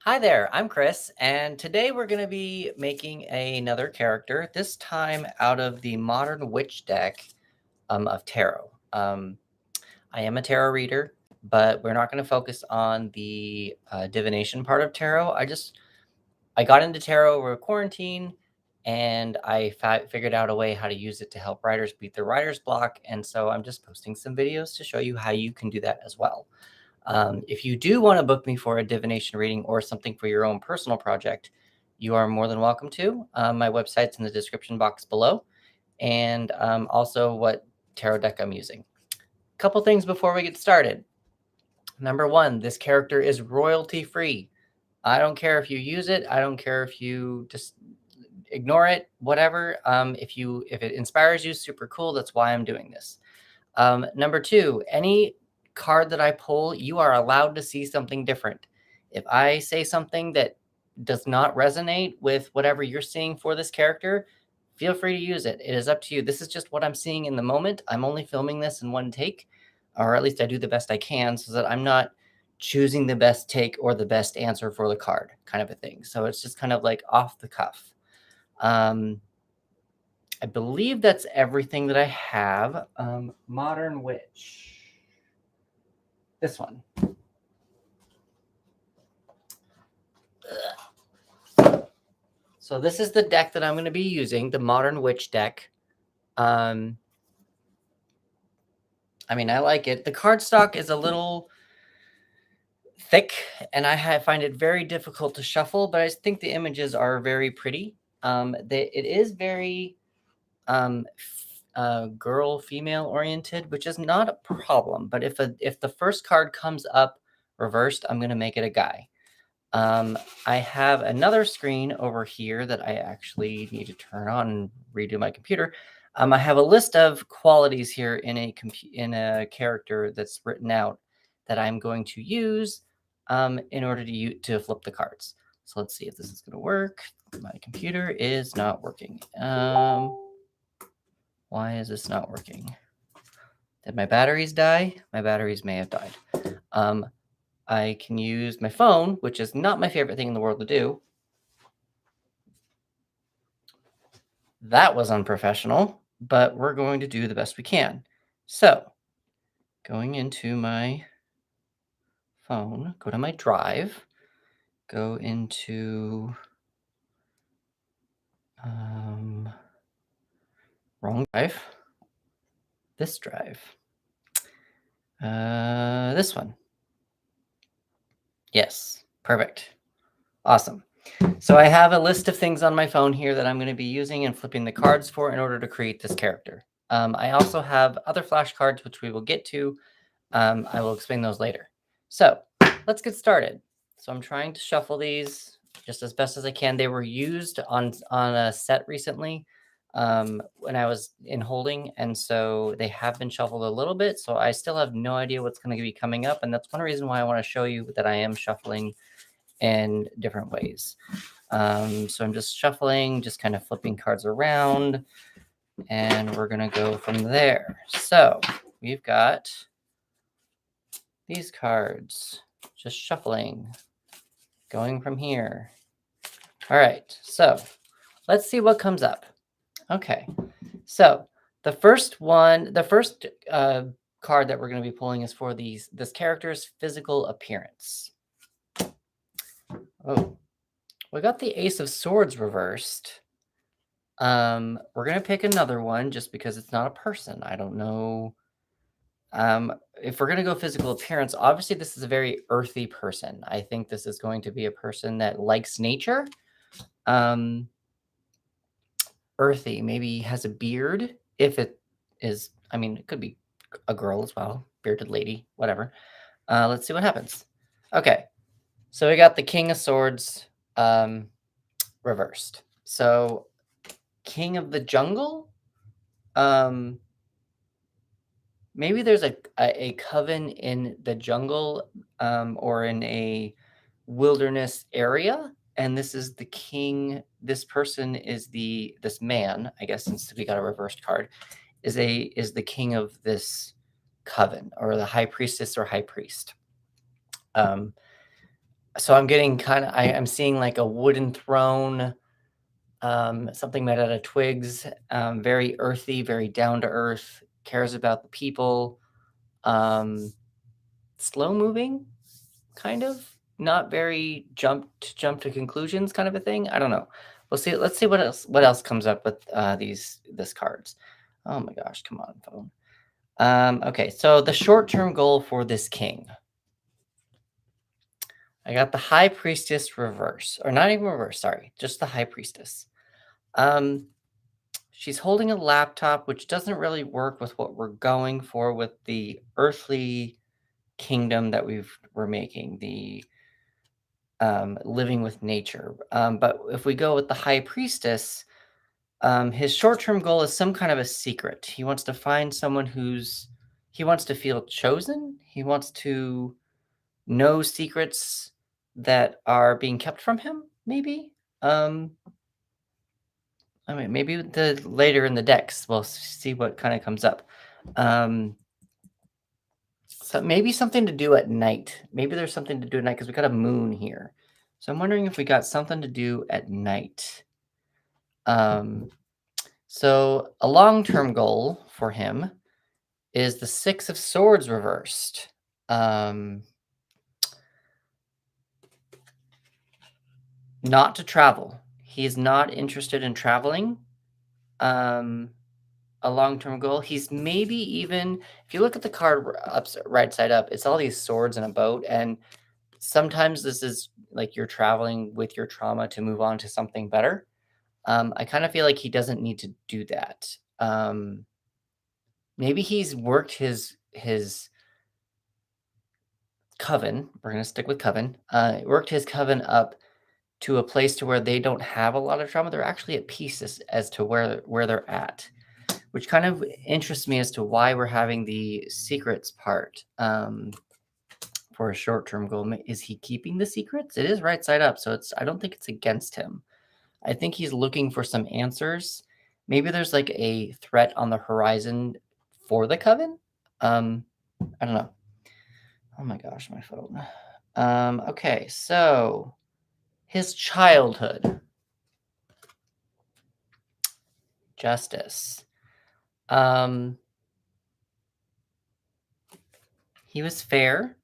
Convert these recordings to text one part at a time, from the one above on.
Hi there, I'm Chris, and today we're going to be making another character, this time out of the Modern Witch deck of Tarot. I am a tarot reader, but we're not going to focus on the divination part of tarot. I got into tarot over quarantine, and I figured out a way how to use it to help writers beat their writer's block, and so I'm just posting some videos to show you how you can do that as well. If you do want to book me for a divination reading or something for your own personal project, you are more than welcome to. My website's in the description box below, and also what tarot deck I'm using. A couple things before we get started. Number one, this character is royalty free. I don't care if you use it. I don't care if you just ignore it. Whatever. If it inspires you, super cool. That's why I'm doing this. Number two, any card that I pull, you are allowed to see something different. If I say something that does not resonate with whatever you're seeing for this character, feel free to use it. It is up to you. This is just what I'm seeing in the moment. I'm only filming this in one take, or at least I do the best I can so that I'm not choosing the best take or the best answer for the card kind of a thing. So it's just kind of like off the cuff. I believe that's everything that I have. Modern Witch. This one. So this is the deck that I'm going to be using, the Modern Witch deck. I like it. The cardstock is a little thick, and I find it very difficult to shuffle, but I think the images are very pretty. It is very girl female oriented, which is not a problem. But if the first card comes up reversed, I'm going to make it a guy. I have another screen over here that I actually need to turn on and redo my computer. I have a list of qualities here in a character that's written out that I'm going to use in order to flip the cards. So let's see if this is going to work. My computer is not working. Why is this not working? Did my batteries die? My batteries may have died. I can use my phone, which is not my favorite thing in the world to do. That was unprofessional, but we're going to do the best we can. So, going into my phone, go to my drive, go into wrong drive, this drive, this one. Yes, perfect. Awesome. So I have a list of things on my phone here that I'm going to be using and flipping the cards for in order to create this character. I also have other flashcards, which we will get to. I will explain those later. So let's get started. So I'm trying to shuffle these just as best as I can. They were used on a set recently when I was in holding, and so they have been shuffled a little bit. So I still have no idea what's going to be coming up, and that's one reason why I want to show you that I am shuffling in different ways. So I'm just shuffling, just kind of flipping cards around, and we're going to go from there. So we've got these cards, just shuffling, going from here. All right, so let's see what comes up. Okay, so the first card that we're going to be pulling is for this character's physical appearance. Oh, we got the Ace of Swords reversed. We're going to pick another one just because it's not a person. I don't know. If we're going to go physical appearance, obviously this is a very earthy person. I think this is going to be a person that likes nature. Earthy, maybe has a beard. If it is, it could be a girl as well, bearded lady, whatever. Let's see what happens. Okay, so we got the King of Swords reversed. So King of the Jungle. Maybe there's a coven in the jungle or in a wilderness area, and this is the king. This person is this man, I guess, since we got a reversed card, is the king of this coven, or the high priestess or high priest. So I'm getting kinda I'm seeing, like, a wooden throne, something made out of twigs, very earthy, very down to earth, cares about the people, um, slow moving, kind of, not very jump to conclusions kind of a thing. I don't know. We'll see. Let's see what else comes up with this cards. Oh my gosh, come on, phone. Okay, so the short-term goal for this king. I got the high priestess reverse, or not even reverse, sorry, just the high priestess. Um, she's holding a laptop, which doesn't really work with what we're going for with the earthly kingdom that we're making, the living with nature. But if we go with the high priestess, his short-term goal is some kind of a secret. He wants to find someone he wants to feel chosen. He wants to know secrets that are being kept from him, maybe. Um, I mean, maybe the later in the decks, we'll see what kind of comes up. Um, so maybe something to do at night. Maybe there's something to do at night because we got a moon here. So I'm wondering if we got something to do at night. Um, so a long-term goal for him is the Six of Swords reversed. Um, not to travel. He's not interested in traveling. Um, a long-term goal. He's maybe even if you look at the card right side up, it's all these swords and a boat, and sometimes this is like you're traveling with your trauma to move on to something better. I kind of feel like he doesn't need to do that. Maybe he's worked his coven. We're gonna stick with coven. Worked his coven up to a place to where they don't have a lot of trauma. They're actually at peace as to where they're at, which kind of interests me as to why we're having the secrets part for a short-term goal. Is he keeping the secrets? It is right side up, so I don't think it's against him. I think he's looking for some answers. Maybe there's like a threat on the horizon for the coven. Um, I don't know. Oh my gosh, my phone. Okay, so his childhood, justice. Um, he was fair.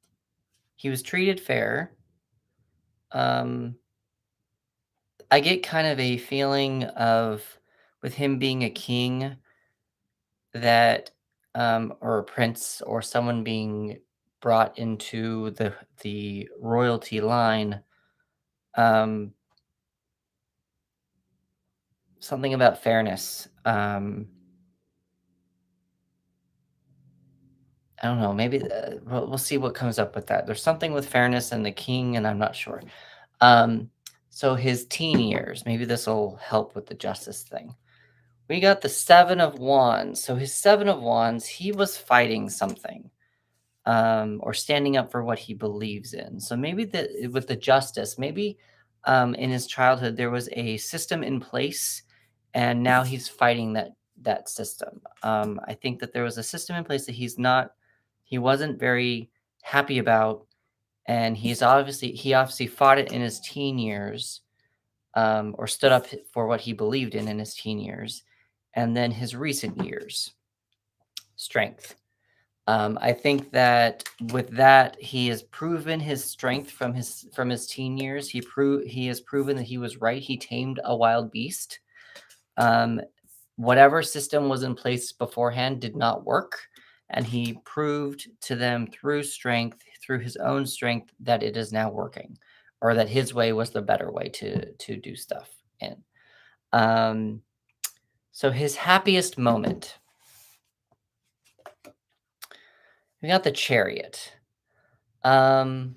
He was treated fair. Um, I get kind of a feeling of with him being a king that or a prince or someone being brought into the royalty line, um, something about fairness. I don't know. Maybe we'll see what comes up with that. There's something with fairness and the king, and I'm not sure. Um, so his teen years, maybe this will help with the justice thing. We got the Seven of Wands. So his Seven of Wands, he was fighting something, or standing up for what he believes in. So maybe with the justice, maybe in his childhood there was a system in place, and now he's fighting that system. I think that there was a system in place that he wasn't very happy about, and he obviously fought it in his teen years, or stood up for what he believed in his teen years, and then his recent years, strength. I think that with that, he has proven his strength from his teen years. He has proven that he was right. He tamed a wild beast. Um, whatever system was in place beforehand did not work, and he proved to them through his own strength, that it is now working, or that his way was the better way to do stuff in. Um, so his happiest moment, we got the Chariot. Um,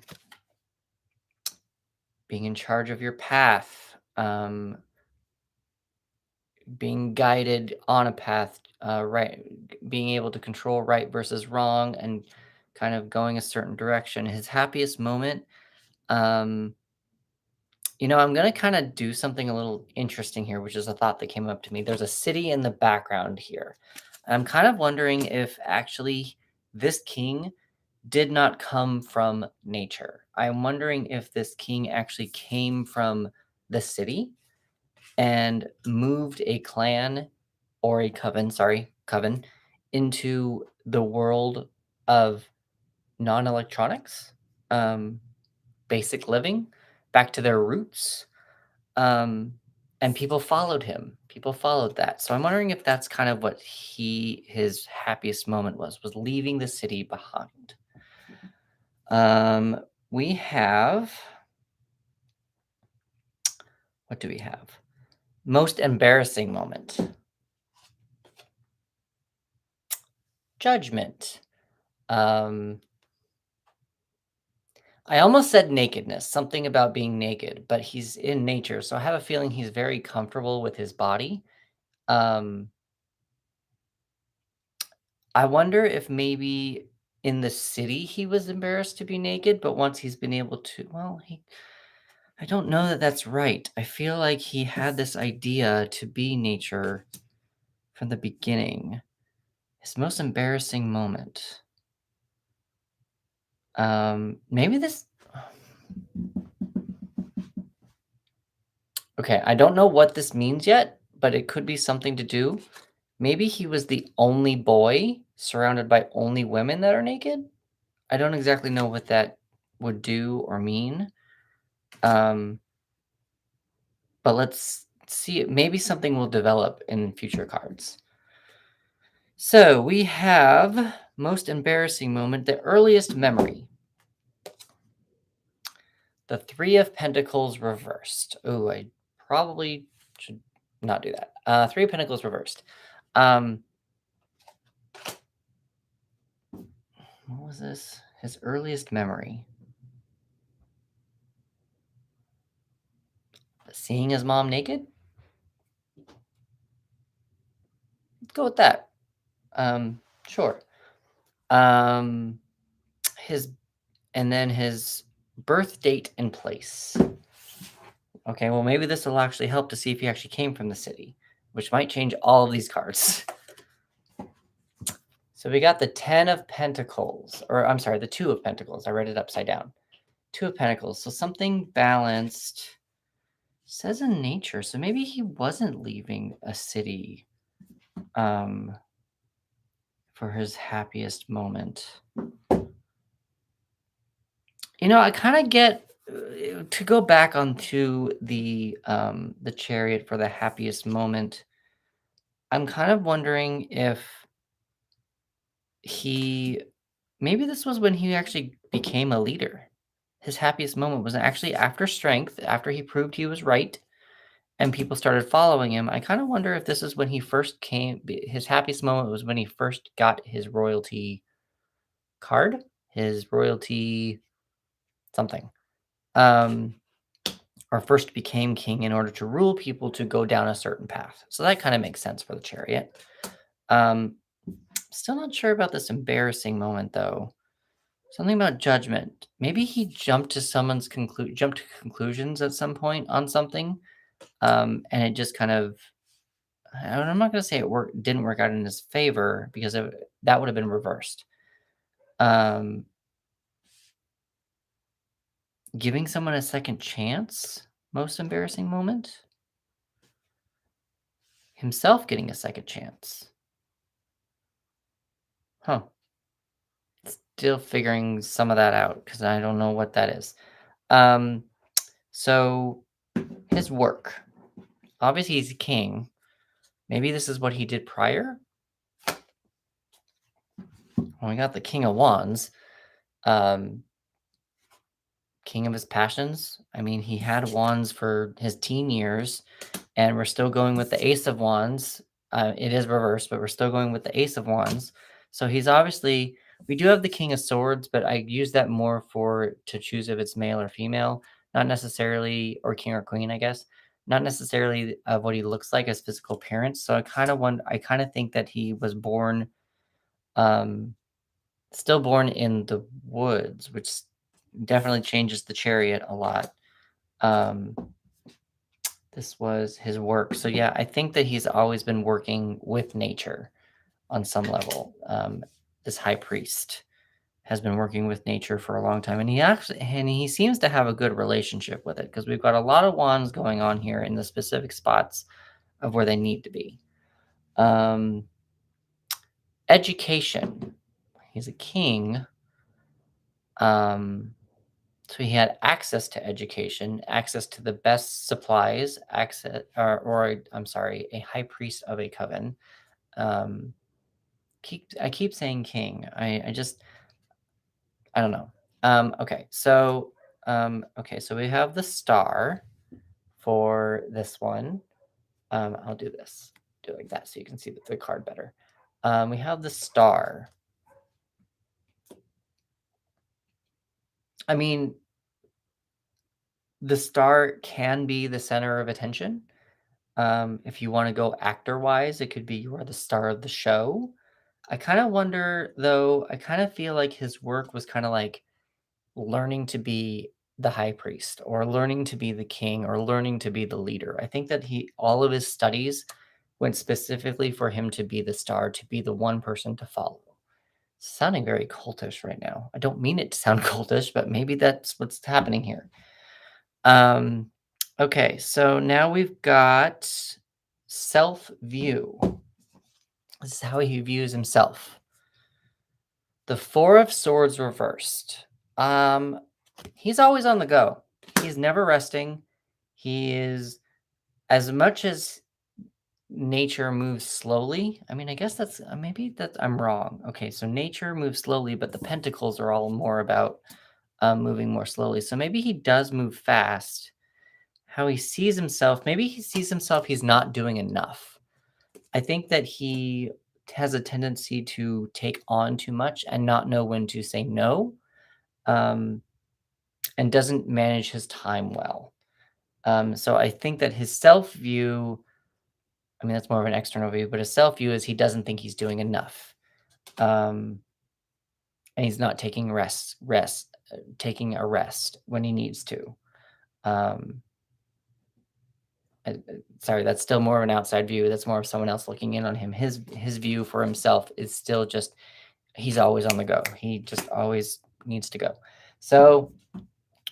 being in charge of your path, being guided on a path, right, being able to control right versus wrong, and kind of going a certain direction. His happiest moment, um, I'm going to kind of do something a little interesting here, which is a thought that came up to me. There's a city in the background here. I'm kind of wondering if actually this king did not come from nature. I'm wondering if this king actually came from the city and moved a clan or a coven into the world of non-electronics, um, basic living, back to their roots. Um, and people followed him. People followed that. So I'm wondering if that's kind of what his happiest moment was leaving the city behind. Um, we have what do we have? Most embarrassing moment. Judgment. Um, I almost said nakedness, something about being naked, but he's in nature, so I have a feeling he's very comfortable with his body. Um, I wonder if maybe in the city he was embarrassed to be naked, but once he's been able to, well, I don't know that that's right. I feel like he had this idea to be nature from the beginning. His most embarrassing moment. Maybe this. Okay, I don't know what this means yet, but it could be something to do. Maybe he was the only boy surrounded by only women that are naked. I don't exactly know what that would do or mean. Um, but let's see. Maybe something will develop in future cards. So we have most embarrassing moment, the earliest memory. The Three of Pentacles reversed. Oh, I probably should not do that. Three of Pentacles reversed. Um, what was this? His earliest memory. Seeing his mom naked? Let's go with that. Sure. Um, his and then his birth date and place. Okay, well maybe this will actually help to see if he actually came from the city, which might change all of these cards. So we got the 10 of Pentacles, or I'm sorry, the 2 of Pentacles. I read it upside down. 2 of Pentacles. So something balanced. Says in nature. So maybe he wasn't leaving a city um, for his happiest moment. I kind of get to go back onto the chariot for the happiest moment. I'm kind of wondering if he maybe this was when he actually became a leader. His happiest moment was actually after strength, after he proved he was right and people started following him. I kind of wonder if this is when he first his happiest moment was when he first got his royalty card, his royalty something. Um or first became king in order to rule people to go down a certain path. So that kind of makes sense for the chariot. Um Still not sure about this embarrassing moment though. Something about judgment. Maybe he jumped to conclusions at some point on something, and it just kind of. I'm not going to say didn't work out in his favor because that would have been reversed. Um, Giving someone a second chance. Most embarrassing moment. Himself getting a second chance. Huh. Still figuring some of that out because I don't know what that is. Um, so his work. Obviously, he's a king. Maybe this is what he did prior. When we got the King of Wands, um, king of his passions. I mean, he had wands for his teen years, and we're still going with the Ace of Wands. It is reversed, but we're still going with the Ace of Wands. So he's obviously. We do have the King of Swords, but I use that more to choose if it's male or female, not necessarily, or king or queen, I guess, not necessarily of what he looks like as physical appearance. So I kind of think that he was born, um, still born in the woods, which definitely changes the chariot a lot. Um, this was his work. So yeah, I think that he's always been working with nature on some level. This high priest has been working with nature for a long time, and he seems to have a good relationship with it because we've got a lot of wands going on here in the specific spots of where they need to be. Um, Education. He's a king. Um, so he had access to education, access to the best supplies, I'm sorry, a high priest of a coven. Um, I keep saying king. I don't know. Okay, so we have the star for this one. I'll do this, do it like that, so you can see the card better. We have the star. I mean, the star can be the center of attention. If you want to go actor wise, it could be you are the star of the show. I kind of wonder, though. I kind of feel like his work was kind of like learning to be the high priest or learning to be the king or learning to be the leader. I think that all of his studies went specifically for him to be the star, to be the one person to follow. Sounding very cultish right now. I don't mean it to sound cultish, but maybe that's what's happening here. Um, okay, so now we've got self view. This is how he views himself. The Four of Swords reversed. Um, he's always on the go. He's never resting. He is, as much as nature moves slowly. I mean, I guess that's maybe that I'm wrong. Okay, so nature moves slowly, but the pentacles are all more about moving more slowly. So maybe he does move fast. How he sees himself, maybe he sees himself he's not doing enough. I think that he has a tendency to take on too much and not know when to say no, um, and doesn't manage his time well. So I think that his self view, I mean, that's more of an external view, but his self view is he doesn't think he's doing enough. Um, and he's not taking taking a rest when he needs to. Um, Sorry, that's still more of an outside view. That's more of someone else looking in on him. His view for himself is still just he's always on the go. He just always needs to go. So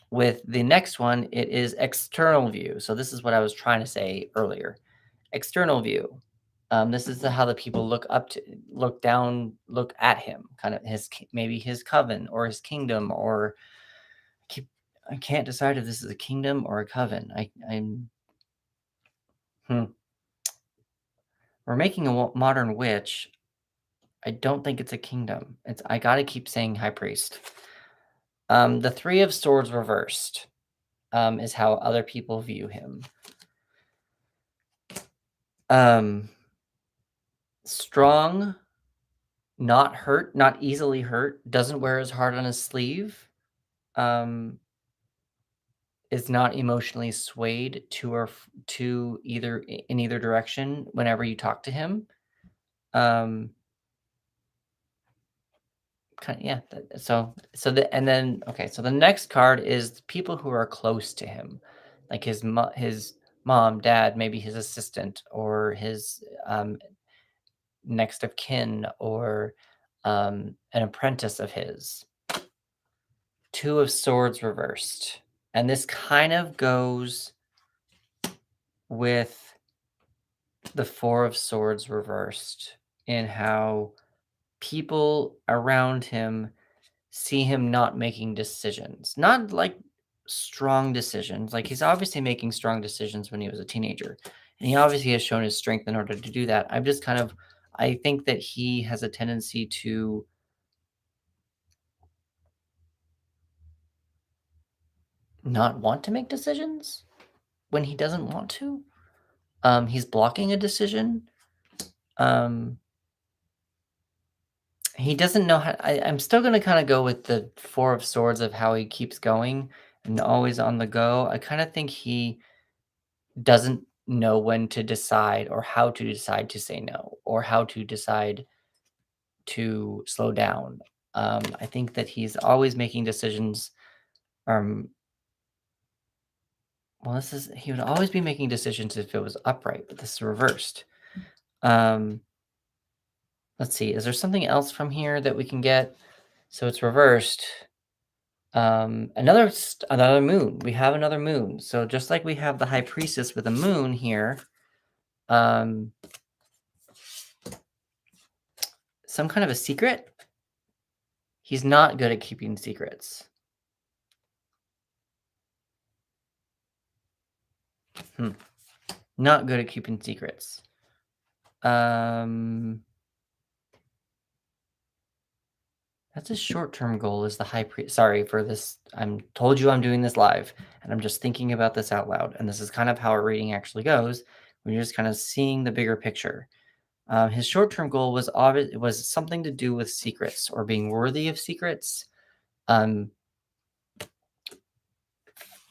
with the next one, it is external view. So this is what I was trying to say earlier. External view. This is how the people look up to, look down, look at him. Kind of maybe his coven or his kingdom, or I can't decide if this is a kingdom or a coven. I'm We're making a modern witch. I don't think it's a kingdom. I gotta keep saying high priest. The Three of Swords reversed is how other people view him. Strong, not hurt, not easily hurt, doesn't wear his heart on his sleeve, is not emotionally swayed to either in either direction whenever you talk to him. Yeah. So and then okay. So the next card is people who are close to him, like his mom, dad, maybe his assistant, or his next of kin, or an apprentice of his. Two of Swords reversed, and this kind of goes with the Four of Swords reversed in how people around him see him not making decisions, not like strong decisions. Like he's obviously making strong decisions when he was a teenager, and he obviously has shown his strength in order to do that. I think that he has a tendency to not want to make decisions when he doesn't want to. He's blocking a decision. Um, he doesn't know how. I'm still going to kind of go with the Four of Swords of how he keeps going and always on the go. I kind of think he doesn't know when to decide or how to decide to say no or how to decide to slow down. I think that he's always making decisions. Um, he would always be making decisions if it was upright, but this is reversed. Um, let's see. Is there something else from here that we can get? So it's reversed. Another moon. We have another moon. So just like we have the high priestess with a moon here, um, some kind of a secret. He's not good at keeping secrets. Hmm. Not good at keeping secrets. Um, that's a short-term goal is the high priest. Sorry for this. I'm told you I'm doing this live, and I'm just thinking about this out loud. And this is kind of how a reading actually goes when you're just kind of seeing the bigger picture. His short-term goal was obvious. It was something to do with secrets or being worthy of secrets. Um,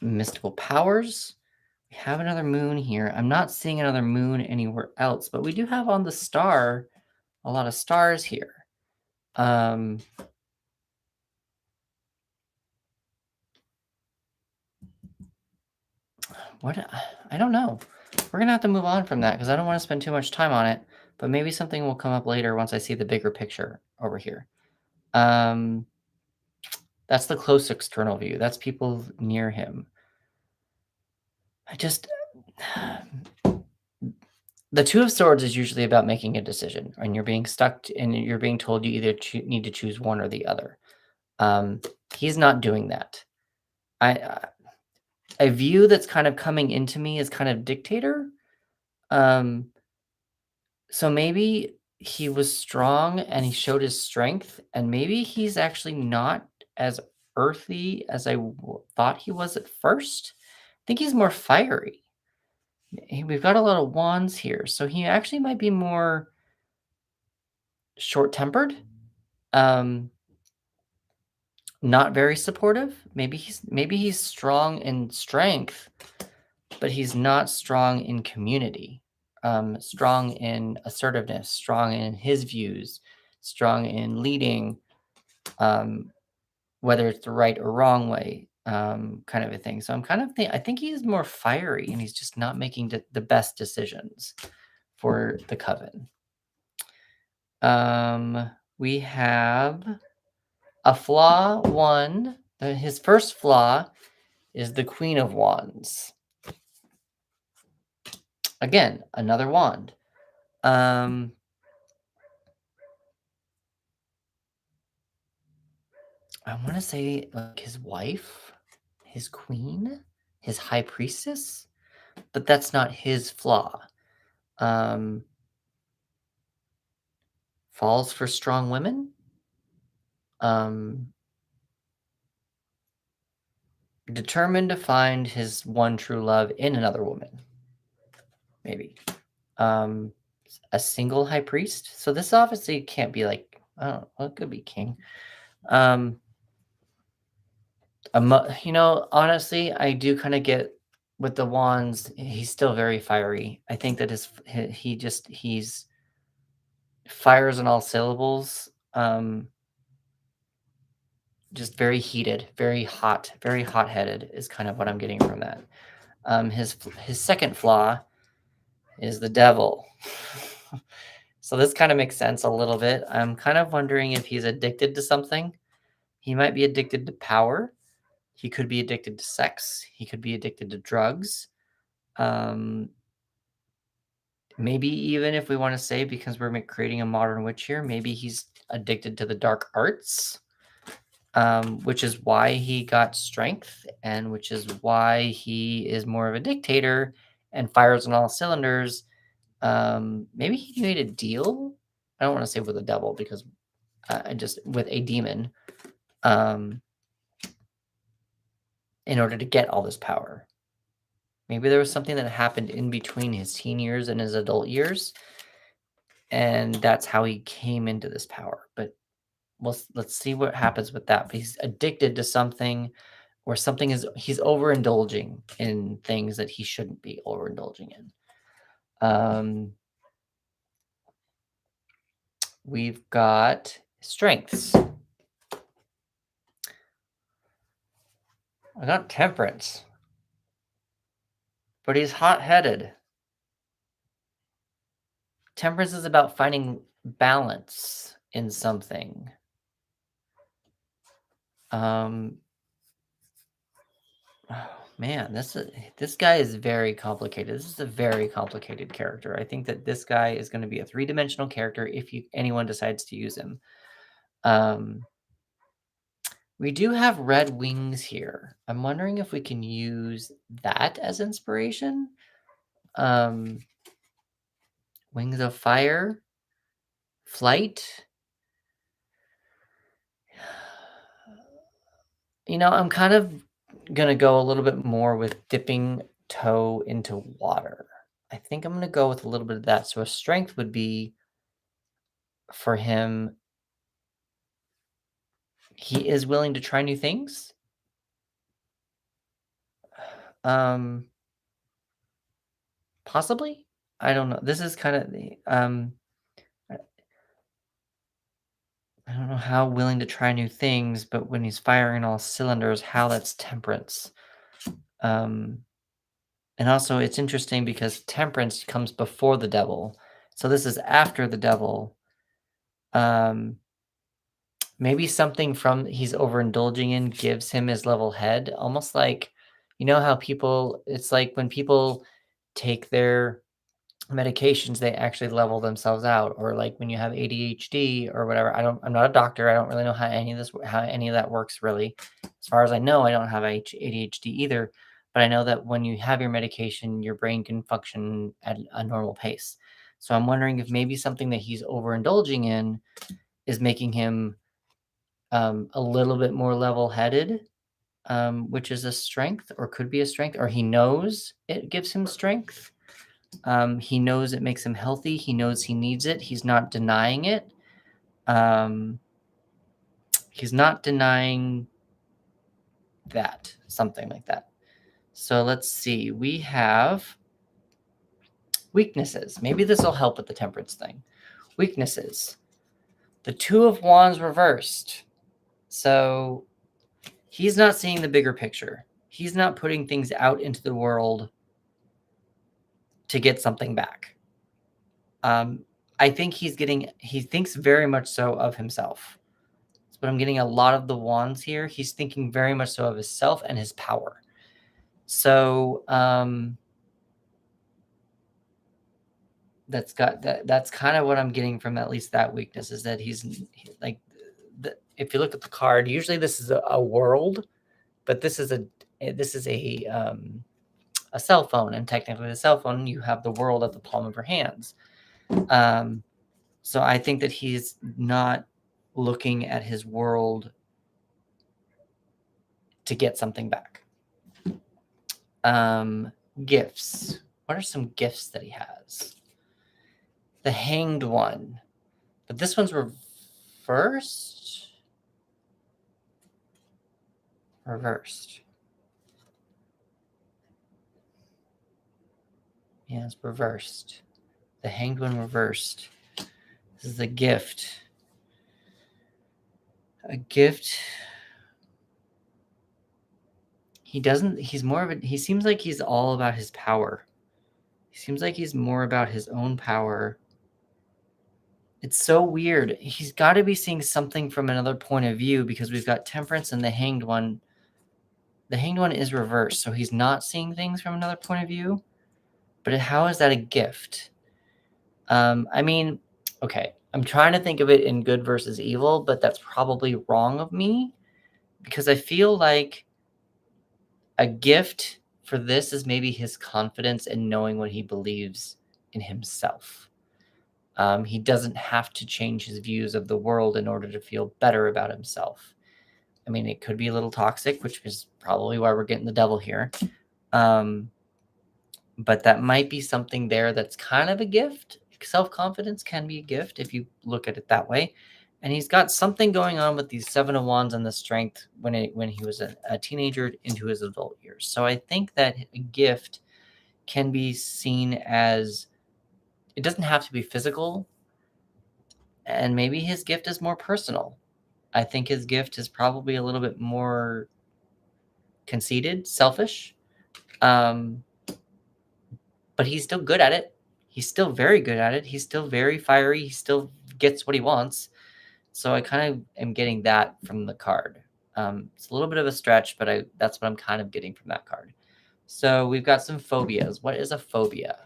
Mystical powers. We have another moon here. I'm not seeing another moon anywhere else, but we do have on the star a lot of stars here. Um, what I don't know. We're gonna have to move on from that because I don't want to spend too much time on it. But maybe something will come up later once I see the bigger picture over here. Um, that's the close external view. That's people near him. I just the Two of Swords is usually about making a decision, and you're being and you're being told you either need to choose one or the other. Um, he's not doing that. I a view that's kind of coming into me is kind of dictator. Um, so maybe he was strong and he showed his strength, and maybe he's actually not as earthy as thought he was at first. I think he's more fiery. We've got a lot of wands here, so he actually might be more short-tempered. Um, Not very supportive. Maybe he's strong in strength, but he's not strong in community. Strong in assertiveness, strong in his views, strong in leading, um, whether it's the right or wrong way, kind of a thing. So I think he's more fiery, and he's just not making the best decisions for the coven. We have a flaw one. His first flaw is the Queen of Wands. Again, another wand. Um, I want to say like his wife, his queen, his high priestess, but that's not his flaw. Um, Falls for strong women. Um, Determined to find his one true love in another woman, maybe. Um, a single high priest. So this obviously can't be like, I don't know, well, it could be king. Um, honestly, I do kind of get with the wands. He's still very fiery. I think that he's fires on all syllables. Just very heated, very hot-headed is kind of what I'm getting from that. His second flaw is the devil. So this kind of makes sense a little bit. I'm kind of wondering if he's addicted to something. He might be addicted to power. He could be addicted to sex. He could be addicted to drugs. Um, Maybe even if we want to say, because we're creating a modern witch here, maybe he's addicted to the dark arts, which is why he got strength and which is why he is more of a dictator and fires on all cylinders. Maybe he made a deal. I don't want to say with the devil because just with a demon, um, in order to get all this power. Maybe there was something that happened in between his teen years and his adult years, and that's how he came into this power. But let's see what happens with that. But he's addicted to something, or he's overindulging in things that he shouldn't be overindulging in. We've got strengths. I got temperance, but he's hot-headed. Temperance is about finding balance in something. Um, oh man, this guy is very complicated. This is a very complicated character. I think that this guy is going to be a three-dimensional character if anyone decides to use him. Um, we do have red wings here. I'm wondering if we can use that as inspiration. Um, wings of fire, flight. I'm kind of gonna go a little bit more with dipping toe into water. I think I'm gonna go with a little bit of that. So a strength would be for him, he is willing to try new things. Um, possibly. I don't know. This is kind of the I I don't know how willing to try new things, but when he's firing all cylinders, how that's temperance. Um, and also it's interesting because temperance comes before the devil. So this is after the devil. Um, maybe something from he's overindulging in gives him his level head, almost like how people it's like when people take their medications, they actually level themselves out, or like when you have ADHD or whatever. I'm not a doctor. I don't really know how any of that works really. As far as I know, I don't have ADHD either, but I know that when you have your medication, your brain can function at a normal pace. So I'm wondering if maybe something that he's overindulging in is making him a little bit more level-headed, which is a strength or could be a strength, or he knows it gives him strength. He knows it makes him healthy. He knows he needs it. He's not denying it. Um, he's not denying that, something like that. So let's see. We have weaknesses. Maybe this will help with the temperance thing. Weaknesses. The Two of Wands reversed. So he's not seeing the bigger picture. He's not putting things out into the world to get something back. I think he thinks very much so of himself. But I'm getting a lot of the wands here. He's thinking very much so of himself and his power. So that's kind of what I'm getting from at least that weakness, is that like, if you look at the card, usually this is a world, but this is a cell phone, and technically the cell phone, you have the world at the palm of your hands. So I think that he's not looking at his world to get something back. Gifts. What are some gifts that he has? The Hanged One. But this one's reversed. Reversed. Yeah, it's reversed. The Hanged One reversed. This is a gift. A gift. He seems like he's all about his power. He seems like he's more about his own power. It's so weird. He's got to be seeing something from another point of view, because we've got Temperance and the Hanged One. The Hanged One is reversed, so he's not seeing things from another point of view. But how is that a gift? I mean, okay, I'm trying to think of it in good versus evil, but that's probably wrong of me, because I feel like a gift for this is maybe his confidence in knowing what he believes in himself. He doesn't have to change his views of the world in order to feel better about himself. I mean, it could be a little toxic, which is probably why we're getting the devil here. But that might be something there that's kind of a gift. Self-confidence can be a gift if you look at it that way. And he's got something going on with these Seven of Wands and the strength when he was a teenager into his adult years. So I think that a gift can be seen as, it doesn't have to be physical, and maybe his gift is more personal. I think his gift is probably a little bit more conceited, selfish, but he's still good at it. He's still very good at it. He's still very fiery. He still gets what he wants. So I kind of am getting that from the card. It's a little bit of a stretch, but that's what I'm kind of getting from that card. So we've got some phobias. What is a phobia?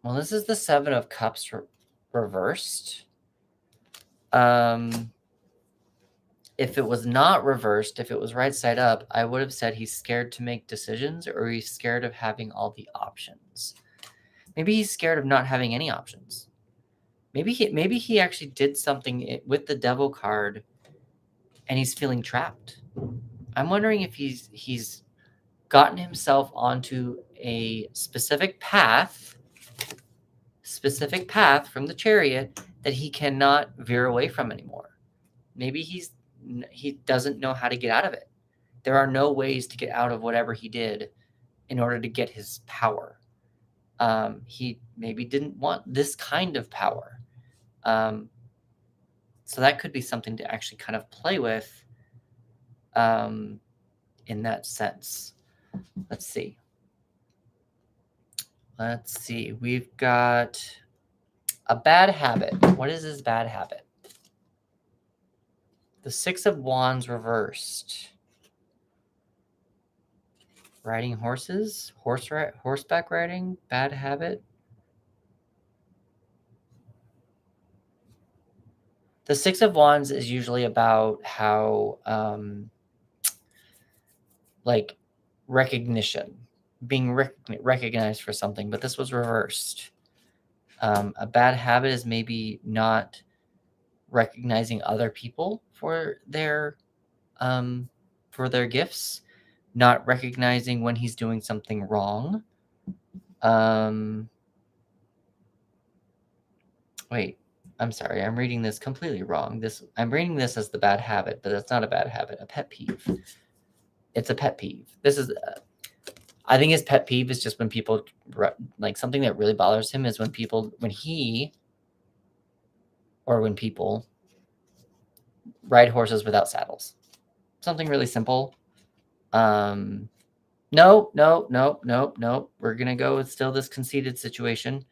Well, this is the Seven of Cups reversed. If it was not reversed, if it was right side up, I would have said he's scared to make decisions, or he's scared of having all the options. Maybe he's scared of not having any options. Maybe he actually did something with the Devil card and he's feeling trapped. I'm wondering if he's gotten himself onto a specific path from the Chariot that he cannot veer away from anymore. Maybe he doesn't know how to get out of it. There are no ways to get out of whatever he did in order to get his power. He maybe didn't want this kind of power. So that could be something to actually kind of play with in that sense. Let's see. We've got a bad habit. What is his bad habit? The Six of Wands reversed. Riding horses? Horseback riding? Bad habit? The Six of Wands is usually about how, like, recognition, being recognized for something, but this was reversed. A bad habit is maybe not recognizing other people for their gifts, not recognizing when he's doing something wrong. Wait, I'm sorry, I'm reading this completely wrong. I'm reading this as the bad habit, but that's not a bad habit. A pet peeve. It's a pet peeve. I think his pet peeve is just when people, like, something that really bothers him is when people ride horses without saddles. Something really simple. No. We're going to go with still this conceited situation.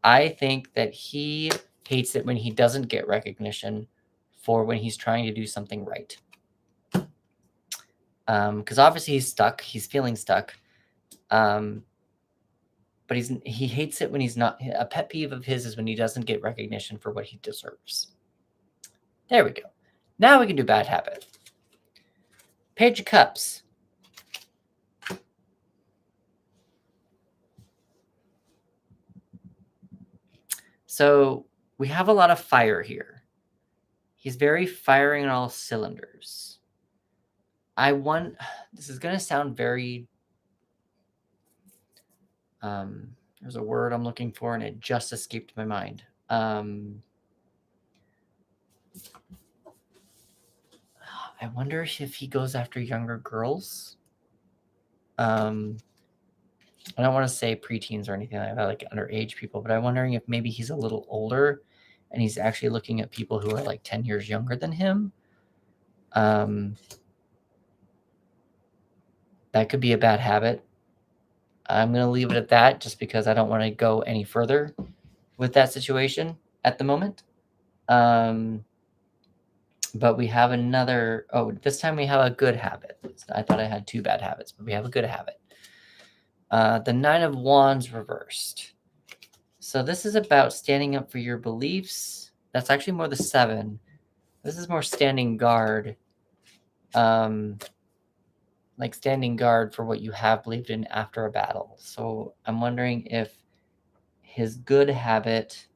I think that he hates it when he doesn't get recognition for when he's trying to do something right. Because obviously he's stuck. He's feeling stuck. But he hates it when he's not. A pet peeve of his is when he doesn't get recognition for what he deserves. There we go. Now we can do bad habit. Page of Cups. So we have a lot of fire here. He's very firing on all cylinders. This is going to sound very, there's a word I'm looking for and it just escaped my mind. I wonder if he goes after younger girls. I don't want to say preteens or anything like that, like underage people, but I'm wondering if maybe he's a little older and he's actually looking at people who are like 10 years younger than him. That could be a bad habit. I'm going to leave it at that just because I don't want to go any further with that situation at the moment. But we have another, this time we have a good habit. I thought I had two bad habits, but we have a good habit. The Nine of Wands reversed. So this is about standing up for your beliefs. That's actually more the Seven. This is more standing guard. Like standing guard for what you have believed in after a battle. So I'm wondering if his good habit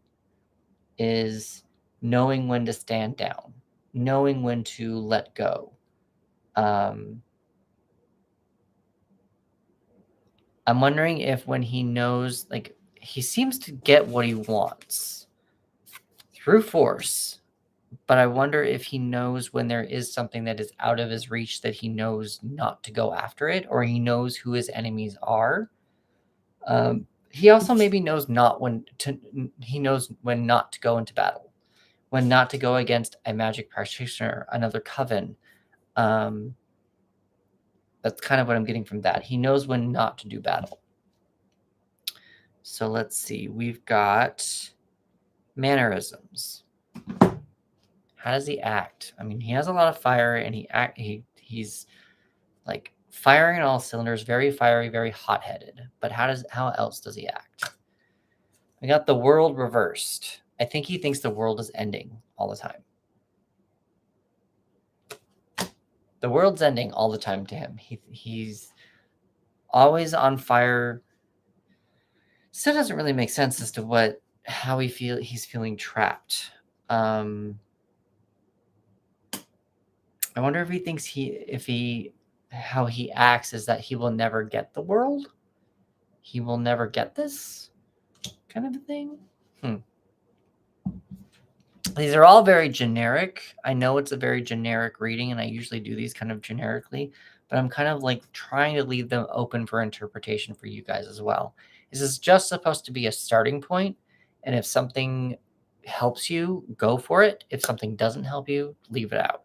is knowing when to stand down, knowing when to let go. I'm wondering if when he knows, like, he seems to get what he wants through force, but I wonder if he knows when there is something that is out of his reach that he knows not to go after it, or he knows who his enemies are. He also maybe knows he knows when not to go into battle, when not to go against a magic practitioner, another coven. That's kind of what I'm getting from that. He knows when not to do battle. So let's see. We've got mannerisms. How does he act? I mean, he has a lot of fire, and he's like firing on all cylinders, very fiery, very hot-headed. But how else does he act? I got the world reversed. I think he thinks the world is ending all the time. The world's ending all the time to him. He's always on fire. Still doesn't really make sense as to how he's feeling trapped. I wonder if he thinks how he acts is that he will never get the world. He will never get this kind of a thing. These are all very generic. I know it's a very generic reading, and I usually do these kind of generically, but I'm kind of like trying to leave them open for interpretation for you guys as well. This is just supposed to be a starting point, and if something helps you, go for it. If something doesn't help you, leave it out.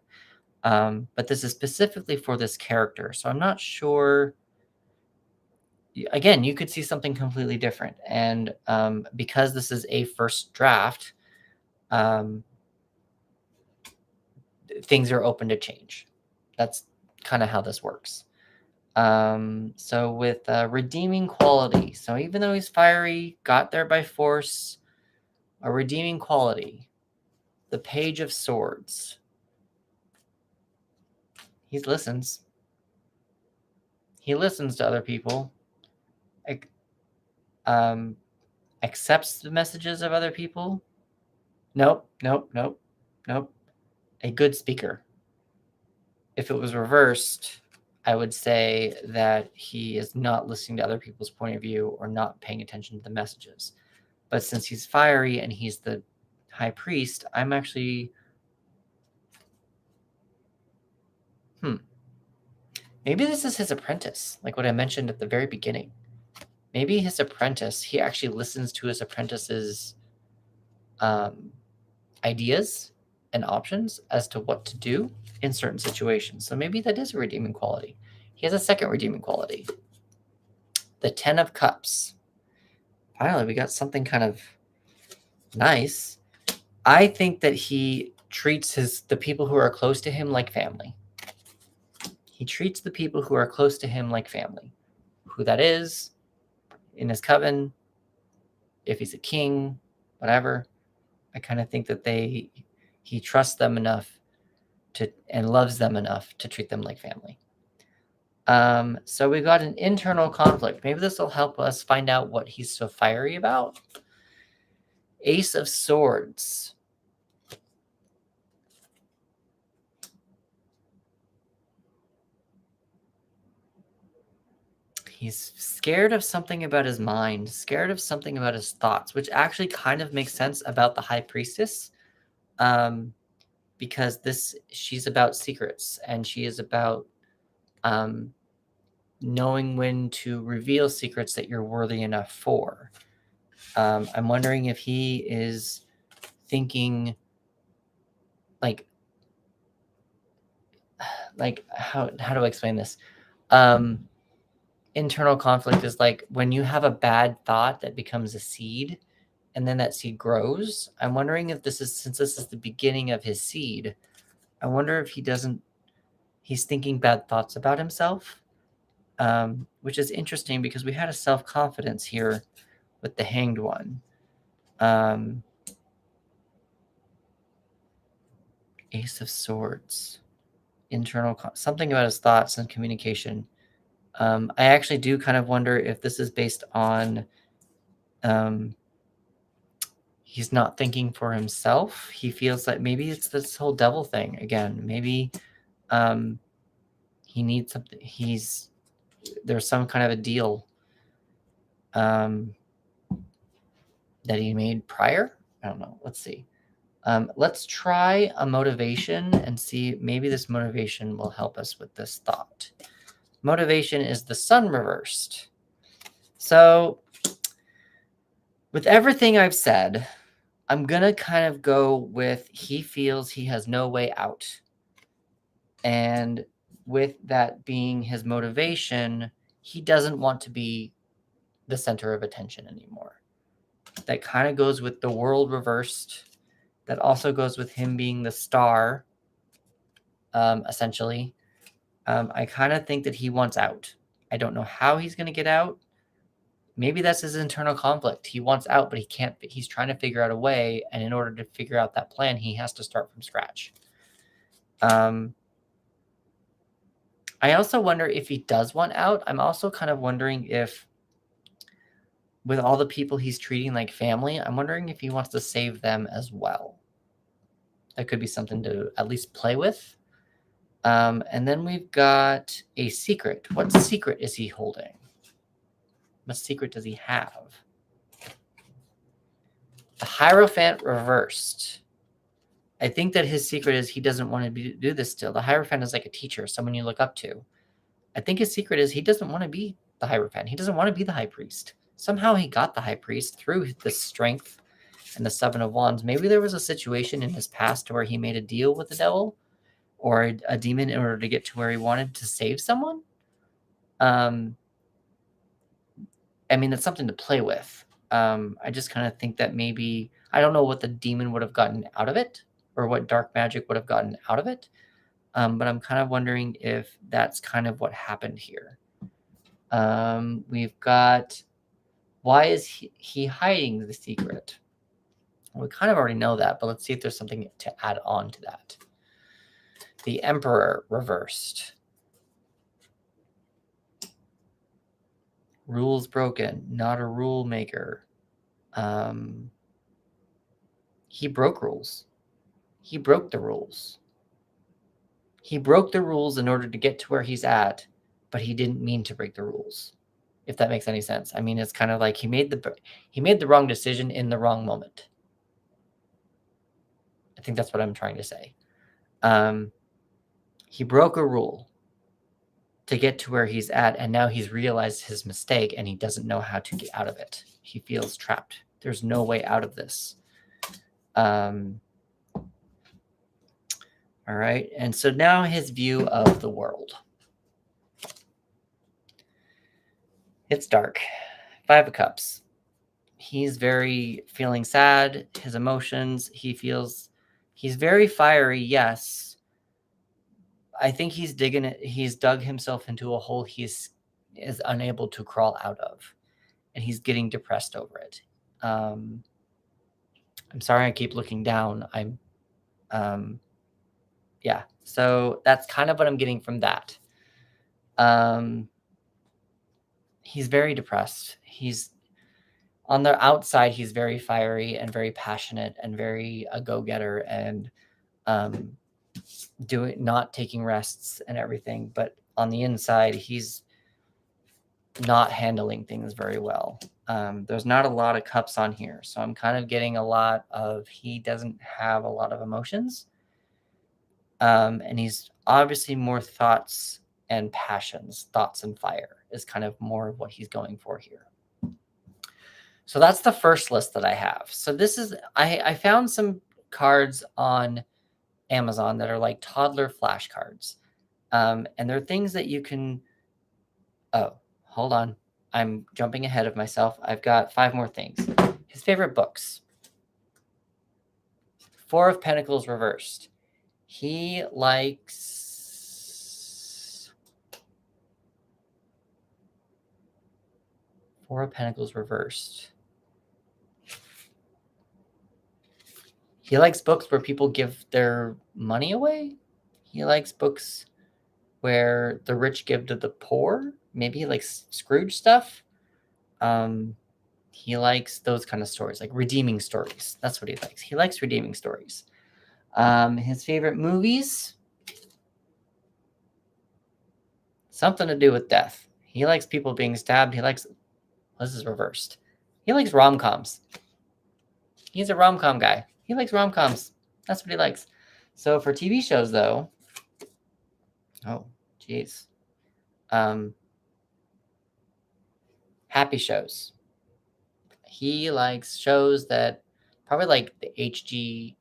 But this is specifically for this character, so I'm not sure. Again, you could see something completely different, and because this is a first draft, things are open to change. That's kind of how this works. So with redeeming quality, so even though he's fiery, got there by force, a redeeming quality, the Page of Swords. He listens. He listens to other people. Accepts the messages of other people. Nope. A good speaker. If it was reversed, I would say that he is not listening to other people's point of view or not paying attention to the messages. But since he's fiery and he's the high priest, I'm actually... Maybe this is his apprentice, like what I mentioned at the very beginning. Maybe his apprentice, he actually listens to his apprentice's ideas and options as to what to do in certain situations. So maybe that is a redeeming quality. He has a second redeeming quality. The 10 of Cups. Finally, we got something kind of nice. I think that he treats the people who are close to him like family. He treats the people who are close to him like family. Who that is, in his coven, if he's a king, whatever. I kind of think that he trusts them enough and loves them enough to treat them like family. So we've got an internal conflict. Maybe this will help us find out what he's so fiery about. Ace of Swords. He's scared of something about his mind, scared of something about his thoughts, which actually kind of makes sense about the High Priestess, because she's about secrets, and she is about knowing when to reveal secrets that you're worthy enough for. I'm wondering if he is thinking like how do I explain this? Internal conflict is like when you have a bad thought that becomes a seed, and then that seed grows. I'm wondering if since this is the beginning of his seed, I wonder if he's thinking bad thoughts about himself, which is interesting because we had a self-confidence here with the Hanged One. Ace of Swords. Something about his thoughts and communication. I actually do kind of wonder if this is based on he's not thinking for himself. He feels like maybe it's this whole devil thing again. Maybe he needs something. There's some kind of a deal that he made prior. I don't know. Let's see. Let's try a motivation and see maybe this motivation will help us with this thought. Motivation is the Sun reversed. So with everything I've said, I'm going to kind of go with he feels he has no way out. And with that being his motivation, he doesn't want to be the center of attention anymore. That kind of goes with the world reversed That also goes with him being the star, essentially. I kind of think that he wants out. I don't know how he's going to get out. Maybe that's his internal conflict. He wants out, but he can't. He's trying to figure out a way, and in order to figure out that plan, he has to start from scratch. I also wonder if he does want out. I'm also kind of wondering if, with all the people he's treating like family, I'm wondering if he wants to save them as well. That could be something to at least play with. And then we've got a secret. What secret is he holding? What secret does he have? The Hierophant reversed. I think that his secret is he doesn't want to do this still. The Hierophant is like a teacher, someone you look up to. I think his secret is he doesn't want to be the Hierophant. He doesn't want to be the High Priest. Somehow he got the High Priest through the strength and the Seven of Wands. Maybe there was a situation in his past where he made a deal with the devil or a demon in order to get to where he wanted to save someone. I mean, it's something to play with. I just kind of think that maybe, I don't know what the demon would have gotten out of it or what dark magic would have gotten out of it. But I'm kind of wondering if that's kind of what happened here. We've got, why is he hiding the secret? We kind of already know that, but let's see if there's something to add on to that. The Emperor reversed. Rules broken, not a rule maker. He broke rules. He broke the rules. He broke the rules in order to get to where he's at, but he didn't mean to break the rules, if that makes any sense. I mean, it's kind of like he made the wrong decision in the wrong moment. I think that's what I'm trying to say. He broke a rule to get to where he's at, and now he's realized his mistake, and he doesn't know how to get out of it. He feels trapped. There's no way out of this. All right, and so now his view of the world. It's dark. 5 of Cups. He's very feeling sad, his emotions. He's very fiery, yes. I think he's dug himself into a hole he is unable to crawl out of, and he's getting depressed over it. I'm sorry, I keep looking down. Yeah, so that's kind of what I'm getting from that. He's very depressed. He's on the outside, he's very fiery and very passionate and very a go-getter and not taking rests and everything. But on the inside, he's not handling things very well. There's not a lot of cups on here, so I'm kind of getting a lot of he doesn't have a lot of emotions. And he's obviously more thoughts and passions. Thoughts and fire is kind of more of what he's going for here. So that's the first list that I have. So this is, I found some cards on Amazon that are like toddler flashcards. And they're things that you can, oh, hold on. I'm jumping ahead of myself. I've got 5 more things. His favorite books. 4 of Pentacles reversed. He likes 4 of Pentacles reversed. He likes books where people give their money away. He likes books where the rich give to the poor. Maybe he likes Scrooge stuff. He likes those kind of stories, like redeeming stories. That's what he likes. He likes redeeming stories. His favorite movies, something to do with death. He likes people being stabbed. This is reversed. He likes rom-coms. He's a rom-com guy. He likes rom-coms. That's what he likes. So for TV shows, though, oh, geez. Happy shows. He likes shows that probably like the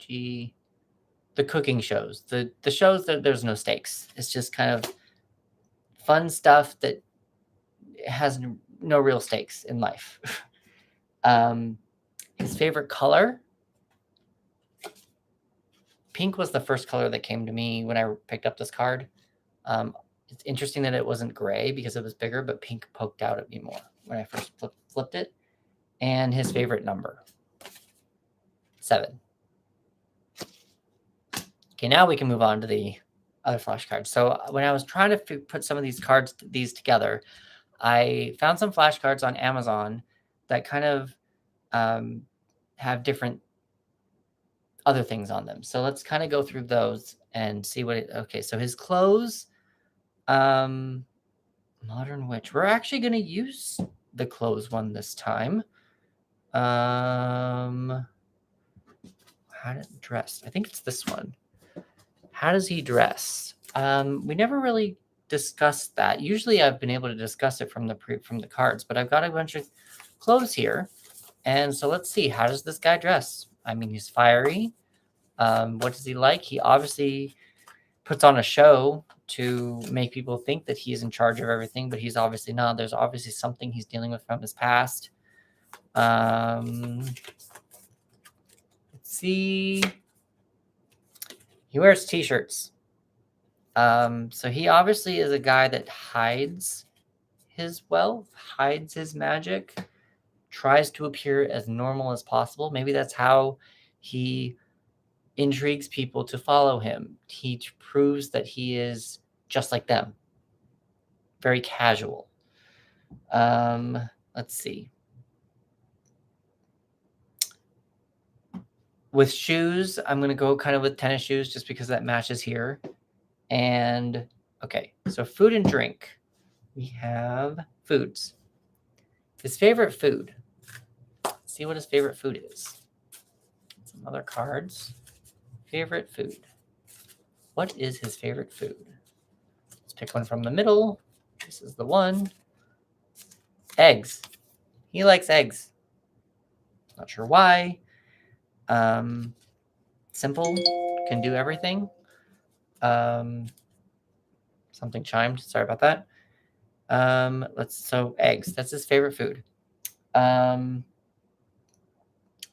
the cooking shows, the shows that there's no stakes. It's just kind of fun stuff that has no real stakes in life. His favorite color, pink was the first color that came to me when I picked up this card. It's interesting that it wasn't gray because it was bigger, but pink poked out at me more when I first flipped it. And his favorite number, 7. Okay, now we can move on to the other flashcards. So when I was trying to put some of these together, I found some flashcards on Amazon that kind of have different other things on them. So let's kind of go through those and see what okay, so his clothes, Modern Witch. We're actually going to use the clothes one this time. How did he dress? I think it's this one. How does he dress? We never really discussed that. Usually I've been able to discuss it from the cards, but I've got a bunch of clothes here. And so let's see, how does this guy dress? I mean, he's fiery. What does he like? He obviously puts on a show to make people think that he's in charge of everything, but he's obviously not. There's obviously something he's dealing with from his past. Let's see. He wears t-shirts. So he obviously is a guy that hides his wealth, hides his magic, tries to appear as normal as possible. Maybe that's how he intrigues people to follow him. He proves that he is just like them. Very casual. Let's see. With shoes, I'm going to go kind of with tennis shoes just because that matches here. And, okay, so food and drink. We have foods. His favorite food. Let's see what his favorite food is. Some other cards. Favorite food. What is his favorite food? Let's pick one from the middle. This is the one. Eggs. He likes eggs. Not sure why. Simple. Can do everything. Something chimed. Sorry about that. So eggs. That's his favorite food.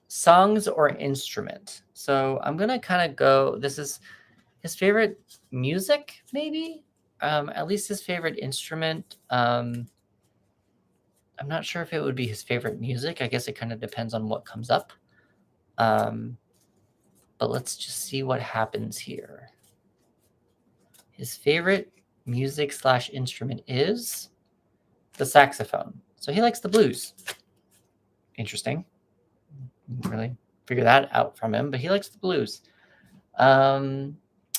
Songs or instrument. So I'm gonna kind of go. This is his favorite music, maybe. At least his favorite instrument. I'm not sure if it would be his favorite music. I guess it kind of depends on what comes up. But let's just see what happens here. His favorite music / instrument is the saxophone. So he likes the blues. Interesting. Didn't really figure that out from him, but he likes the blues.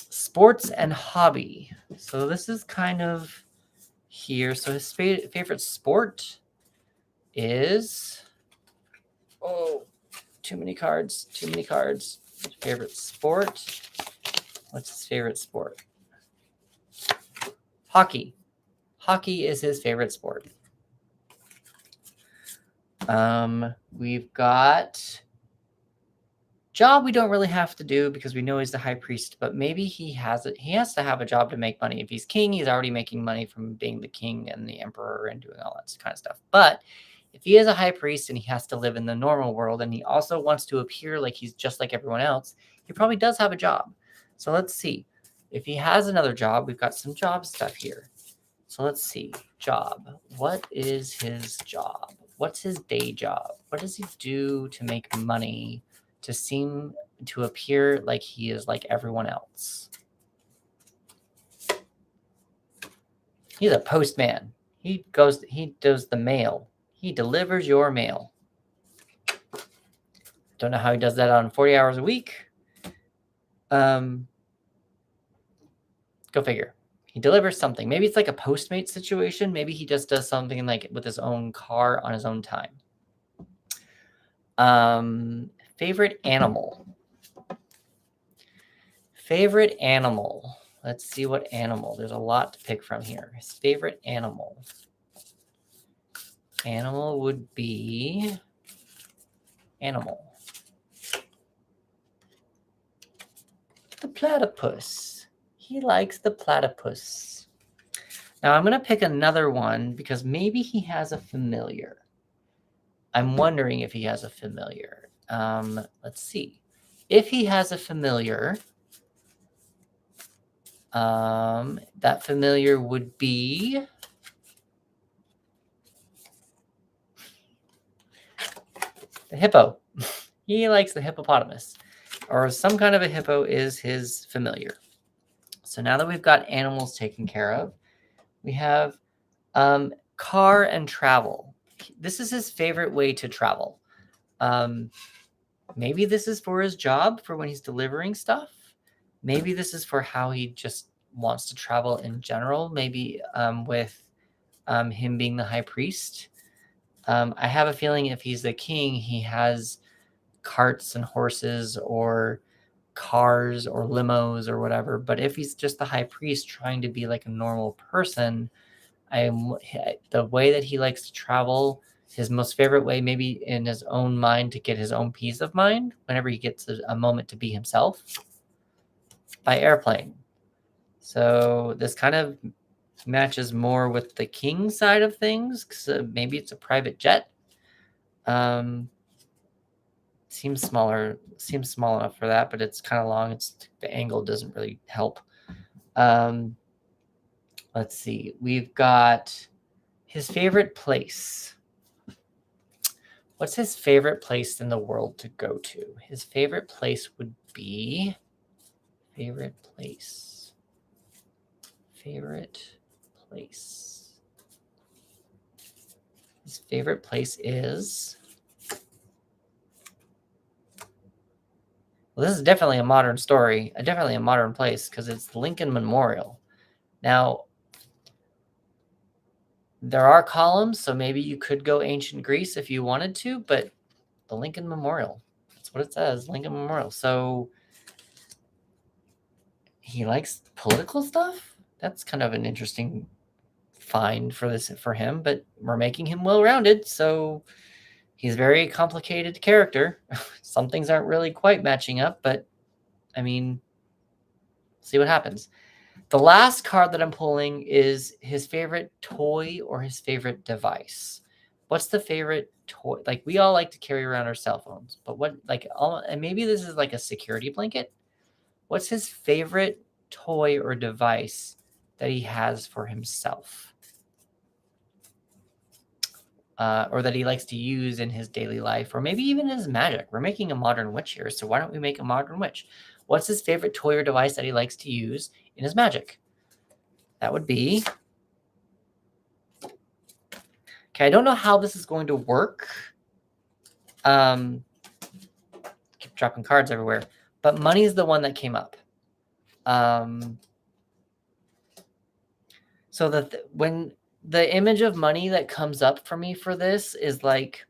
Sports and hobby. So this is kind of here. So his favorite sport is... Oh, too many cards. Too many cards. Favorite sport. What's his favorite sport? Hockey. Hockey is his favorite sport. We've got job we don't really have to do because we know he's the high priest, but maybe he has to have a job to make money. If he's king, he's already making money from being the king and the emperor and doing all that kind of stuff. But if he is a high priest and he has to live in the normal world and he also wants to appear like he's just like everyone else, he probably does have a job. So let's see. If he has another job, we've got some job stuff here. So let's see. Job. What is his job? What's his day job? What does he do to make money to seem to appear like he is like everyone else? He's a postman. He does the mail. He delivers your mail. Don't know how he does that on 40 hours a week. Go figure. He delivers something. Maybe it's like a Postmate situation. Maybe he just does something like with his own car on his own time. Favorite animal. Favorite animal. Let's see what animal. There's a lot to pick from here. His favorite animal. Animal would be animal. The platypus. He likes the platypus. Now I'm going to pick another one because maybe he has a familiar. I'm wondering if he has a familiar. Let's see. If he has a familiar, That familiar would be the hippo. He likes the hippopotamus, or some kind of a hippo is his familiar. So now that we've got animals taken care of, we have car and travel. This is his favorite way to travel. Maybe this is for his job, for when he's delivering stuff. Maybe this is for how he just wants to travel in general. Maybe with him being the high priest. I have a feeling if he's the king, he has carts and horses or cars or limos or whatever. But if he's just the high priest trying to be like a normal person, the way that he likes to travel, his most favorite way, maybe in his own mind to get his own peace of mind, whenever he gets a moment to be himself, by airplane. So this kind of matches more with the king side of things, because maybe it's a private jet. Seems small enough for that, but it's kind of long. The angle doesn't really help. Let's see. We've got his favorite place. What's his favorite place in the world to go to? His favorite place would be favorite place. His favorite place is, well, this is definitely a modern story, definitely a modern place, because it's the Lincoln Memorial. Now, there are columns, so maybe you could go ancient Greece if you wanted to, but the Lincoln Memorial, that's what it says, Lincoln Memorial. So he likes political stuff? That's kind of an interesting find for him, but we're making him well-rounded, so he's a very complicated character. Some things aren't really quite matching up, but I mean, see what happens. The last card that I'm pulling is his favorite toy or his favorite device. What's the favorite toy? Like, we all like to carry around our cell phones, but and maybe this is like a security blanket. What's his favorite toy or device that he has for himself? Or that he likes to use in his daily life, or maybe even his magic. We're making a modern witch here, so why don't we make a modern witch? What's his favorite toy or device that he likes to use in his magic? That would be... Okay, I don't know how this is going to work. Keep dropping cards everywhere. But money is the one that came up. So when the image of money that comes up for me for this is like,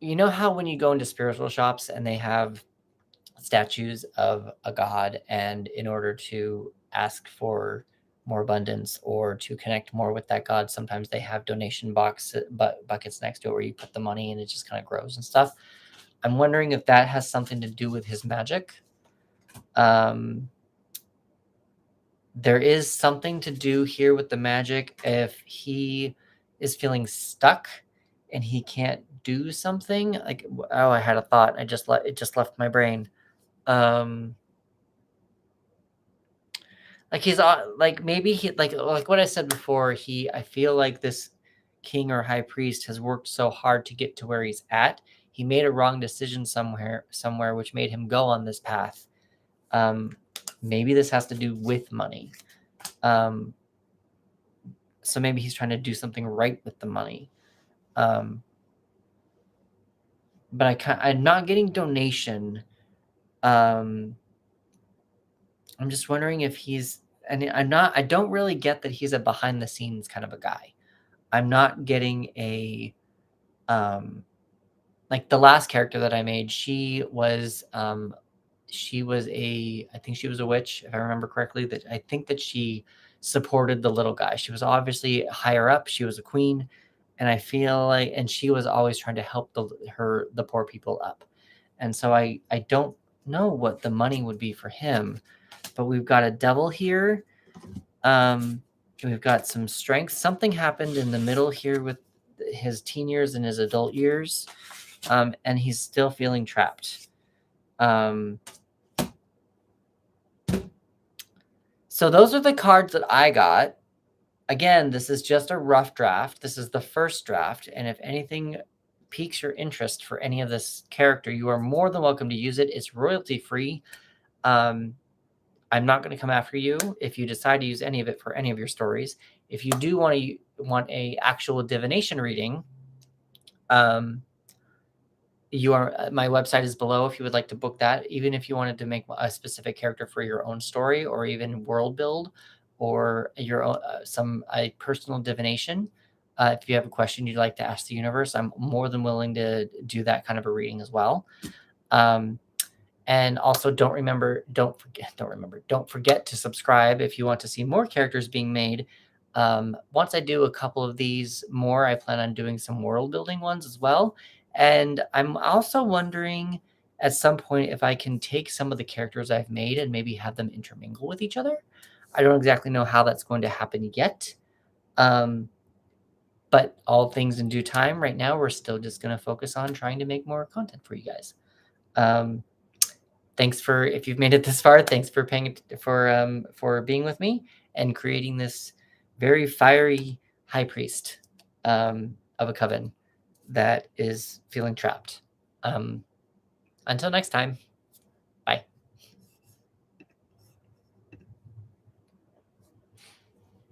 you know how when you go into spiritual shops and they have statues of a god, and in order to ask for more abundance or to connect more with that god, sometimes they have donation buckets next to it where you put the money and it just kind of grows and stuff. I'm wondering if that has something to do with his magic. There is something to do here with the magic if he is feeling stuck and he can't do something. Like, oh, I had a thought. It just left my brain. Like, he's like, maybe he like what I said before, I feel like this king or high priest has worked so hard to get to where he's at. He made a wrong decision somewhere which made him go on this path. Maybe this has to do with money. So maybe he's trying to do something right with the money. But I'm not getting donation. I'm just wondering if I don't really get that he's a behind the scenes kind of a guy. I'm not getting like the last character that I made, I think she was a witch, if I remember correctly, that I think that she supported the little guy. She was obviously higher up. She was a queen. And I feel like, and she was always trying to help the poor people up. And so I don't know what the money would be for him, but we've got a devil here. We've got some strength. Something happened in the middle here with his teen years and his adult years. And he's still feeling trapped. So those are the cards that I got. Again, this is just a rough draft. This is the first draft, and if anything piques your interest for any of this character, you are more than welcome to use it. It's royalty free. I'm not going to come after you if you decide to use any of it for any of your stories. If you do want a actual divination reading, my website is below if you would like to book that. Even if you wanted to make a specific character for your own story, or even world build, or your own, a personal divination. If you have a question you'd like to ask the universe, I'm more than willing to do that kind of a reading as well. And also don't forget to subscribe if you want to see more characters being made. Once I do a couple of these more, I plan on doing some world building ones as well. And I'm also wondering at some point if I can take some of the characters I've made and maybe have them intermingle with each other. I don't exactly know how that's going to happen yet. But all things in due time. Right now, we're still just going to focus on trying to make more content for you guys. Thanks for, if you've made it this far, thanks for for being with me and creating this very fiery high priest of a coven that is feeling trapped. Until next time.